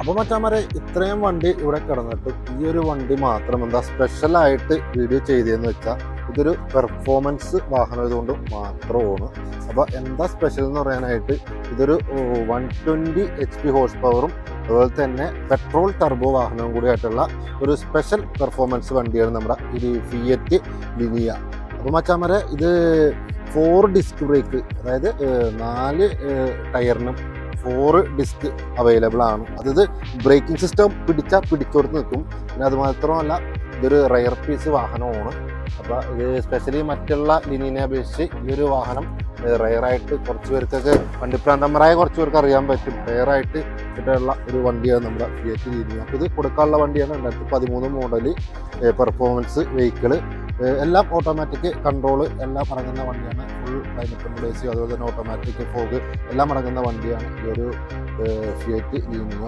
അപ്പോൾ മച്ചാമാരെ ഇത്രയും വണ്ടി ഇവിടെ കിടന്നിട്ട് ഈ ഒരു വണ്ടി മാത്രം എന്താ സ്പെഷ്യലായിട്ട് വീഡിയോ ചെയ്തതെന്ന് വെച്ചാൽ ഇതൊരു പെർഫോമൻസ് വാഹനം ആയതുകൊണ്ട് മാത്രമാണ്. അപ്പോൾ എന്താ സ്പെഷ്യൽ എന്ന് പറയാനായിട്ട് ഇതൊരു 120 HP ഹോഴ്സ് പവറും അതുപോലെ തന്നെ പെട്രോൾ ടർബോ വാഹനവും കൂടി ആയിട്ടുള്ള ഒരു സ്പെഷ്യൽ പെർഫോമൻസ് വണ്ടിയാണ് നമ്മുടെ ഒരു ഫിയറ്റ് ലിനിയ. അപ്പോൾ മച്ചാമാരെ ഇത് 4 ഡിസ്ക് ബ്രേക്ക്, അതായത് 4 ടയറിനും 4 ഡിസ്ക് അവൈലബിൾ ആണ്. അതായത് ബ്രേക്കിംഗ് സിസ്റ്റം പിടിച്ചോടുത്ത് നിൽക്കും. പിന്നെ അതുമാത്രമല്ല ഇതൊരു റയർ പീസ് വാഹനമാണ്. അപ്പോൾ ഇത് സ്പെഷ്യലി മറ്റുള്ള ലിനിനെ അപേക്ഷിച്ച് ഈ ഒരു വാഹനം റയറായിട്ട് കുറച്ച് പേർക്കൊക്കെ വണ്ടിപ്രാന്തന്മാരായ കുറച്ച് പേർക്ക് അറിയാൻ പറ്റും. റയറായിട്ട് ഇട്ടുള്ള ഒരു വണ്ടിയാണ് നമ്മുടെ ഫിയറ്റ് ലിനിയ. അപ്പോൾ ഇത് കൊടുക്കാനുള്ള വണ്ടിയാണ് 2013 മോഡല് പെർഫോമൻസ് വെഹിക്കിള്. എല്ലാം ഓട്ടോമാറ്റിക് കൺട്രോൾ എല്ലാം അടങ്ങുന്ന വണ്ടിയാണ്. ഫുൾ ക്ലൈമറ്റ് കൺട്രോൾ AC അതുപോലെ തന്നെ ഓട്ടോമാറ്റിക് ഫോഗ് എല്ലാം അടങ്ങുന്ന വണ്ടിയാണ് ഈ ഒരു ഫിയറ്റ് ലിനിയ.